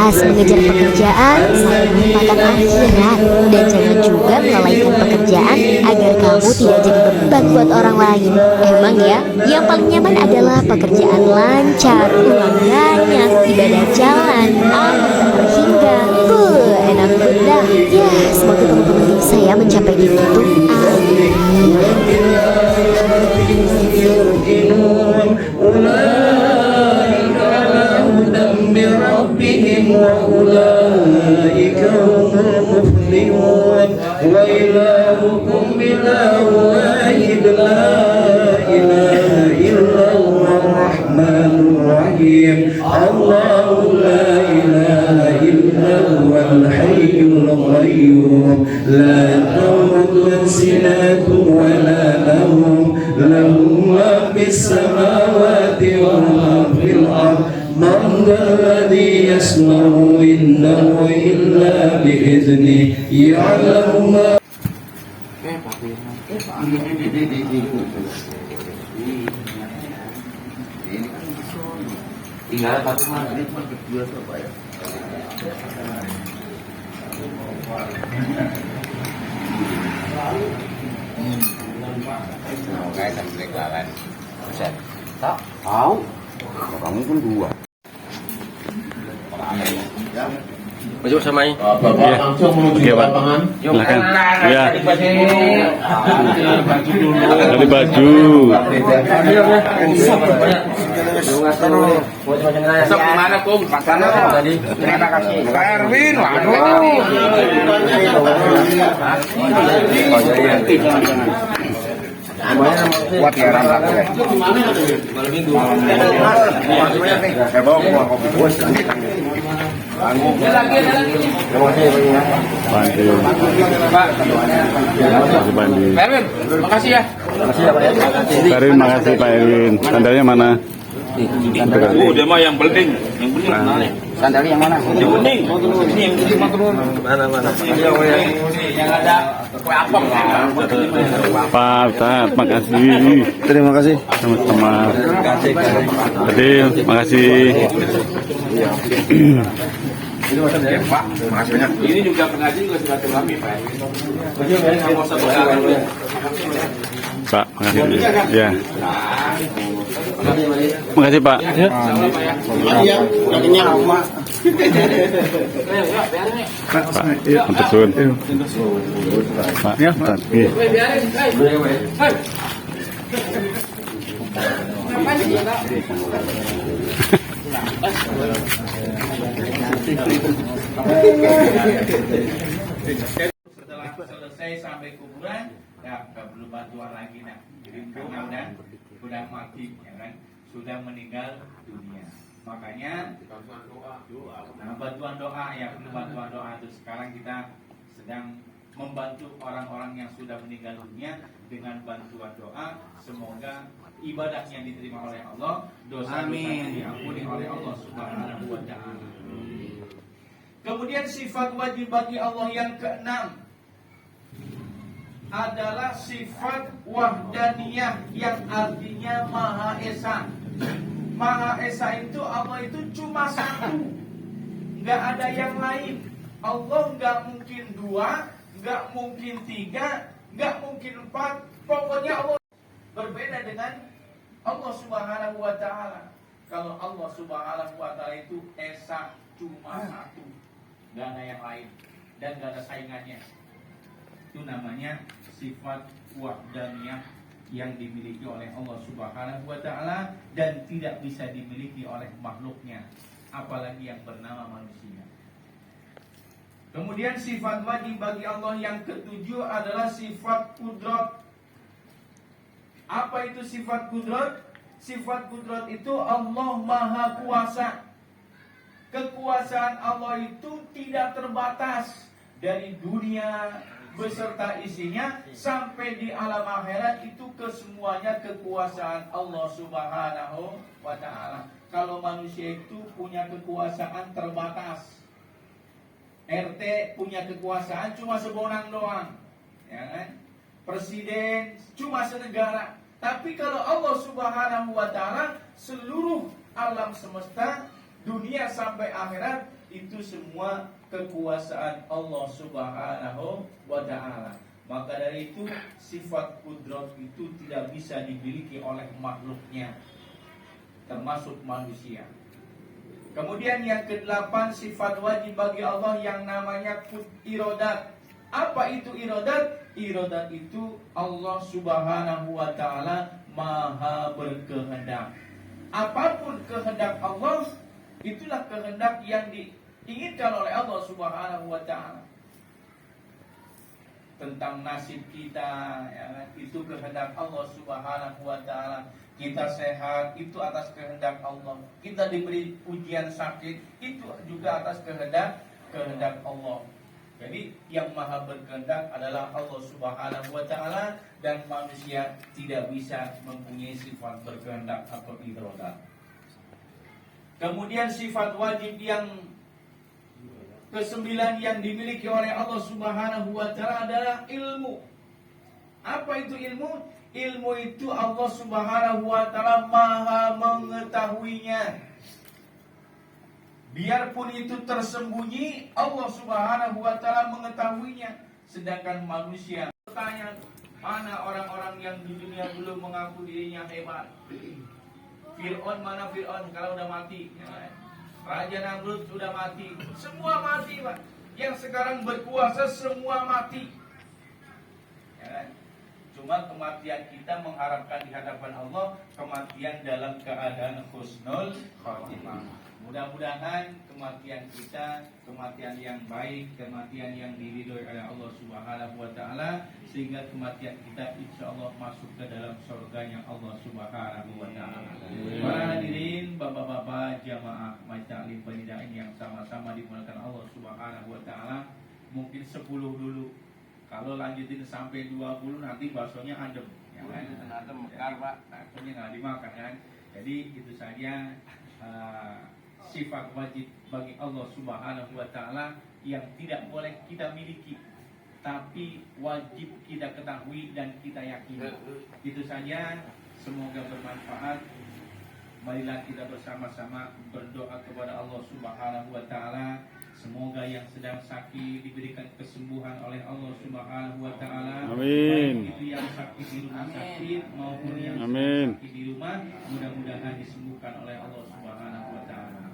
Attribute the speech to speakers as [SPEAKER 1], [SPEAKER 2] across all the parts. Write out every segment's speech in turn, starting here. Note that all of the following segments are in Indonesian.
[SPEAKER 1] puas mengejar pekerjaan sampai melupakan akhirat. Dan jangan juga melalaikan pekerjaan agar kamu tidak jadi beban buat orang lain. Emang ya, yang paling nyaman adalah pekerjaan lancar, uang banyak, ibadah jalan, anak tak terhingga. Enak bedah. Ya, semoga teman-teman saya mencapai gitu.
[SPEAKER 2] Allahu la ilaha illa huwal hayyul qayyum la ta'khudhuhu sinatun wa la nawm lahu ma fis samawati wa ma fil ardh man alladhi yasma'u innahu illa bi idhnihi ya'lamu ma tinggal satu mana ini cuma berdua coba ya. Kayak sambil lawan. Bisa. Tak tahu. Kamu pun dua.
[SPEAKER 3] Masuk sama ini.
[SPEAKER 2] Bapak langsung menuju lapangan.
[SPEAKER 3] Silakan. Ya.
[SPEAKER 2] Baju dulu.
[SPEAKER 3] Ganti baju.
[SPEAKER 4] Besok kemana Kum? Pasana tadi. Terima kasih. Pak Erwin, waduh. Oh iya. Buat ya rambak ya. Malam minggu. Saya bawa ke kopi bos. Erwin, makasih ya.
[SPEAKER 3] Makasih Pak Erwin. Sandalnya mana?
[SPEAKER 4] Oh, dia mah yang bening mana?
[SPEAKER 2] Sandalnya yang mana?
[SPEAKER 4] Yang bening. Ini yang bening mana? Yang ada kue apem.
[SPEAKER 3] Pak Ustaz, makasih.
[SPEAKER 2] Terima kasih.
[SPEAKER 3] Sama-sama. Adil, makasih.
[SPEAKER 4] Pak, makasih banyak. Ini juga pengajian juga silaturahmi Pak.
[SPEAKER 3] Pak, makasih. Ya. Makasih Pak. Ya.
[SPEAKER 2] Iya, kakinya lama.
[SPEAKER 3] Pak, untuk sun. Pak, ya, Pak. Iya.
[SPEAKER 4] Setelah selesai sampai kuburan, ya nggak perlu bantuan lagi nah. Jadi mudah-mudahan sudah mati, ya kan, sudah meninggal dunia. Makanya bantuan doa ya, perlu bantuan doa itu. Sekarang kita sedang membantu orang-orang yang sudah meninggal dunia dengan bantuan doa. Semoga ibadahnya diterima oleh Allah, dosa-dosanya diampuni oleh Allah Subhanahu wa Ta'ala. Kemudian sifat wajib bagi Allah yang keenam adalah sifat wahdaniyah, yang artinya Maha Esa. Maha Esa itu Allah itu cuma satu, nggak ada yang lain. Allah nggak mungkin dua, nggak mungkin tiga, nggak mungkin empat. Pokoknya Allah berbeda dengan Allah Subhanahu wa Ta'ala. Kalau Allah Subhanahu wa Ta'ala itu Esa, cuma satu, nggak ada yang lain dan nggak ada saingannya. Itu namanya sifat wahdaniyah yang dimiliki oleh Allah Subhanahu wa Ta'ala dan tidak bisa dimiliki oleh makhluknya, apalagi yang bernama manusia. Kemudian sifat wajib bagi Allah yang ketujuh adalah sifat kudrat. Apa itu sifat kudrat? Sifat kudrat itu Allah Maha Kuasa. Kekuasaan Allah itu tidak terbatas, dari dunia beserta isinya sampai di alam akhirat, itu kesemuanya kekuasaan Allah Subhanahu wa Ta'ala. Kalau manusia itu punya kekuasaan terbatas, RT punya kekuasaan cuma seborang doang, ya kan? Presiden cuma senegara. Tapi kalau Allah Subhanahu wa Ta'ala, seluruh alam semesta, dunia sampai akhirat, itu semua kekuasaan Allah Subhanahu wa ta'ala. Maka dari itu sifat kudrat itu tidak bisa dimiliki oleh makhluknya, termasuk manusia. Kemudian yang ke-8, sifat wajib bagi Allah yang namanya irodat. Apa itu irodat? Irodat itu Allah Subhanahu wa ta'ala maha berkehendak. Apapun kehendak Allah, itulah kehendak yang diinginkan oleh Allah Subhanahu wa ta'ala. Tentang nasib kita, ya kan? Itu kehendak Allah Subhanahu wa ta'ala. Kita sehat, itu atas kehendak Allah. Kita diberi ujian sakit, itu juga atas kehendak Allah. Jadi yang maha berkehendak adalah Allah Subhanahu wa ta'ala, dan manusia tidak bisa mempunyai sifat berkehendak atau irodat. Kemudian sifat wajib yang ke-9 yang dimiliki oleh Allah Subhanahu wa ta'ala adalah ilmu. Apa itu ilmu? Ilmu itu Allah Subhanahu wa ta'ala maha mengetahuinya. Biarpun itu tersembunyi, Allah Subhanahu wa ta'ala mengetahuinya. Sedangkan manusia bertanya, mana orang-orang yang di dunia belum mengaku dirinya hebat? Fir'aun, mana Fir'aun kalau udah mati? Raja Namrud sudah mati. Semua mati, Pak. Yang sekarang berkuasa semua mati. Ya kan? Cuma kematian kita mengharapkan di hadapan Allah kematian dalam keadaan husnul khatimah. Mudah-mudahan kematian kita kematian yang baik, kematian yang diridhoi oleh Allah Subhanahu wa ta'ala, sehingga kematian kita insyaallah masuk ke dalam surganya Allah Subhanahu wa ta'ala. Para hadirin, bapak-bapak jamaah majelis pendidikan yang sama-sama dimuliakan Allah Subhanahu wa ta'ala, mungkin 10 dulu. Kalau lanjutin sampai 20 nanti baksonya adem. Ya kan?
[SPEAKER 2] Ternyata mekar, Pak.
[SPEAKER 4] Baksonya nggak dimakan kan. Jadi itu saja sifat wajib bagi Allah Subhanahu wa ta'ala yang tidak boleh kita miliki, tapi wajib kita ketahui dan kita yakini. Itu saja, semoga bermanfaat. Marilah kita bersama-sama berdoa kepada Allah Subhanahu wa ta'ala. Semoga yang sedang sakit diberikan kesembuhan oleh Allah Subhanahu wa ta'ala.
[SPEAKER 3] Amin.
[SPEAKER 4] Baik itu yang sakit di rumah sakit maupun yang sakit di rumah, mudah-mudahan disembuhkan oleh Allah Subhanahu wa ta'ala.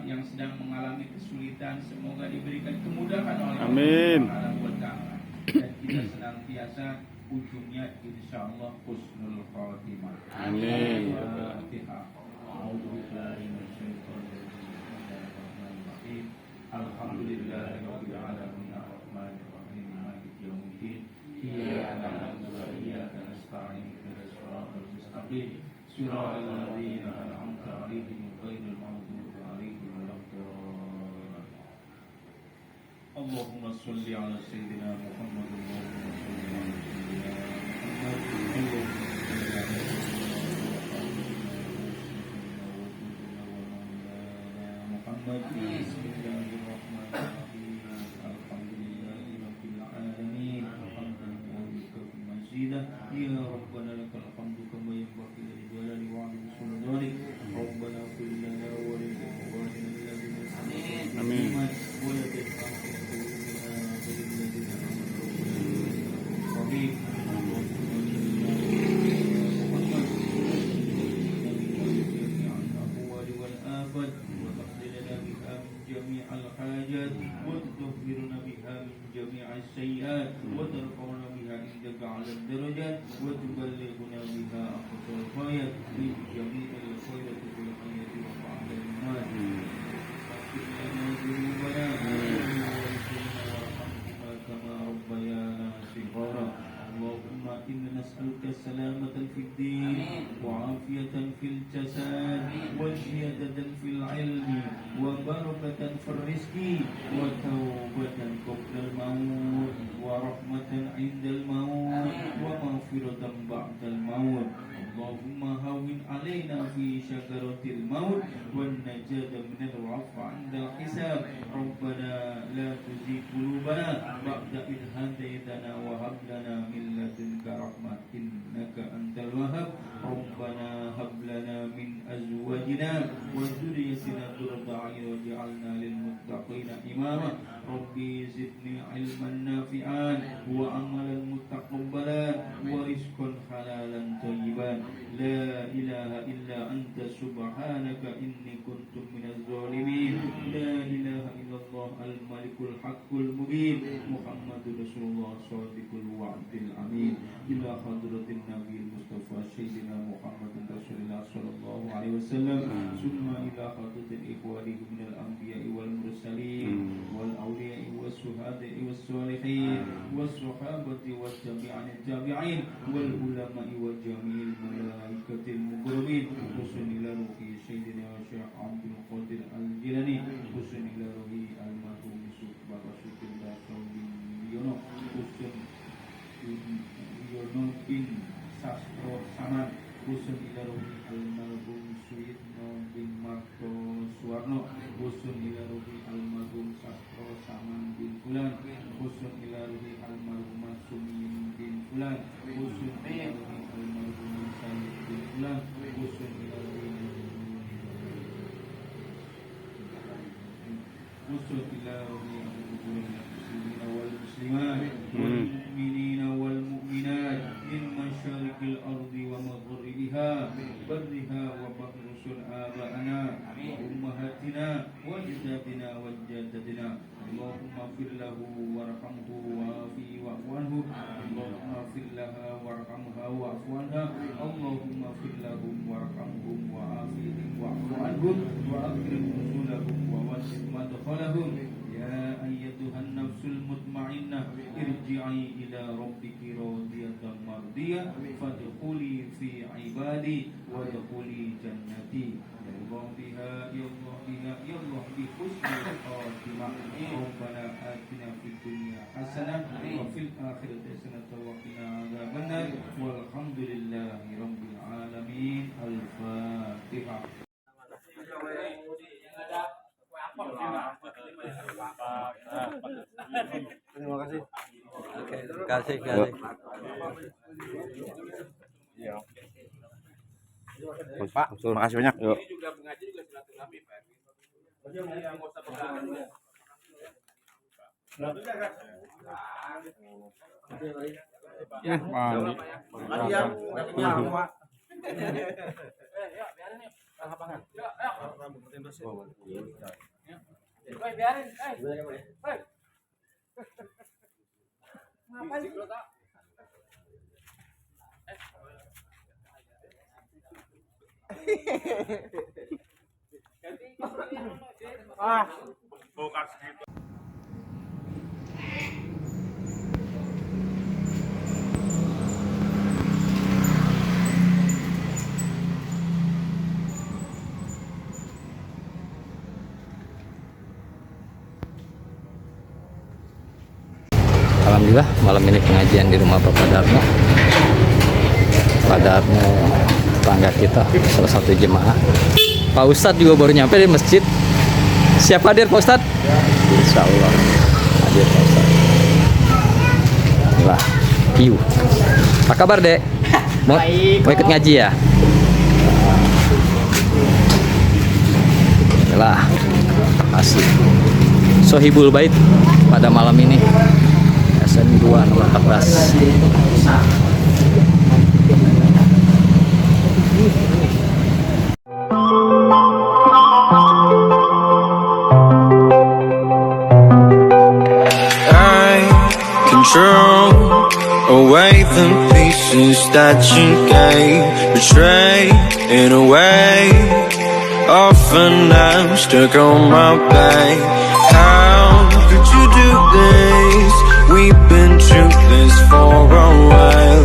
[SPEAKER 4] Yang sedang mengalami kesulitan, semoga diberikan kemudahan oleh Allah Subhanahu wa ta'ala. Dan kita senantiasa ujungnya insyaallah husnul khatimah.
[SPEAKER 3] Amin.
[SPEAKER 4] Alhamdulillahirabbil alamin arrahmanir rahim maliki yaumiddin iyyaka na'budu wa iyyaka nasta'in ihdinas siratal mustaqim siratal ladzina an'amta 'alaihim ghairil maghdubi 'alaihim waladdallin. Allahumma shalli 'ala sayyidina Muhammad wa ala sayyidina Muhammad. Bismillahirrahmanirrahim. Alhamdulillahirabbil alamin. Ya Rabbana lakal hamdu kama yanbaghi li jalali wa 'azimi sultanik. Rabbana fil lana wa lil ikhwanina alladhina sabaquna bil iman wa la taj'alna fil ladina amanu الحاجات وتطهرنا بها من جميع السيئات وترفعنا بها عندك على الدرجات وتبلغنا بها أقصى الغايات في جميع الخيرات في الحياة وبعد الممات. اغفر لنا ذنوبنا وارحمنا كما ربيانا صغارا. اللهم إنا نسألك السلامة في الدين وعافية في الجسد وزيادة في العلم وبركة في الرزق وتوبة قبل الموت ورحمة عند الموت ومغفرة بعد الموت. Allahumma hawwin alaina fi syakaratil maut wan najata minal wa'fa 'indal hisab. Rabbana la tuzigh qulubana ba'da idh hadaytana wa hab lana min ladunka rahmah innaka antal wahhab. Rabbana hab lana min azwajina wa dhurriyyatina qurrata a'yun waj'alna lil muttaqina imama. Rabbi zidni ilman nafi'an wa amalan mutaqabbalan wa rizqan halalan thayyiban. La ilaha illa anta subhanaka inni kuntu minaz zalimin. La ilaha illallah al-malikul haqqul mubin. Muhammadur Rasulullah shadiqul wa'dil amin. Ila hadratin nabiyil mustafa sayyidina Muhammadin Rasulullah sallallahu alaihi wasallam. Summa ila hadratin ikhwani minal anbiya'i wal mursalin wal awliya'i was suhada'i was salihin was sahabati was tabi'in wal ulama'i wa jami'il malaikatil muqarrabin. Husun ila ruhi sayyidina Syekh Abdul Qadir Al-Jilani. Husun ila ruhi al-marhum Yusuf Bapak Sukinda Saudin Yono. Husun Yono bin Sastro Saman. Husun ila ruhi al-marhum Suyitno bin Marto Suwarno. Husun ila ruhi al-marhum Sastro Saman bin Fulan. Husun ila ruhi al-marhum Sumin bin Fulan. Husun ila ruhi al-marhum Sayyid bin Fulan. Husun ila ruhi al-muslimina wal muslimat wal mu'minina wal mu'minat min masyariqil ardi wa maghribiha barriha wa bahrusul aba'ana wa ummahatina wa jaddatina wa jaddatina. Allahumma fir lahu warhamhu wa'afi wa'fu anhu. Allahumma fir laha warhamha wa'fu anha. Allahumma fir lahum warhamhum wa'afihim wa'fu anhum wa akrim nusulahum wa wasit madkhalahum. Ya ayyatuhan nafsul mutmainnah irji'i ila rabbiki radiyatan mardiyah fadkhuli fi ibadi wa dkhuli jannati. Ya Allah biha ya Allah biha ya Allah bi husnil khatimah. Rabbana atina fid dunya hasanah wa fil akhirati hasanah wa qina adzabannar. Walhamdulillahi rabbil alamin. Al-Fatihah.
[SPEAKER 5] Terima kasih. Oke, kasih.
[SPEAKER 2] Pak, terima kasih banyak. Yuk.
[SPEAKER 5] Alhamdulillah malam ini pengajian di rumah Bapak Darmo. Pak Darmo tetangga kita, salah satu jemaah. Pak Ustadz juga baru nyampe di masjid. Siap hadir Pak Ustadz? Insya Allah hadir Pak Ustadz. Inilah Piu. Apa kabar Dek? Mau ikut ngaji ya? Inilah kasih Sohibul Bait pada malam ini. SN 2 nomor 14.
[SPEAKER 6] Control away the pieces that you gave, betray in a way. Often I'm stuck on my back. How could you do this? We've been through this for a while.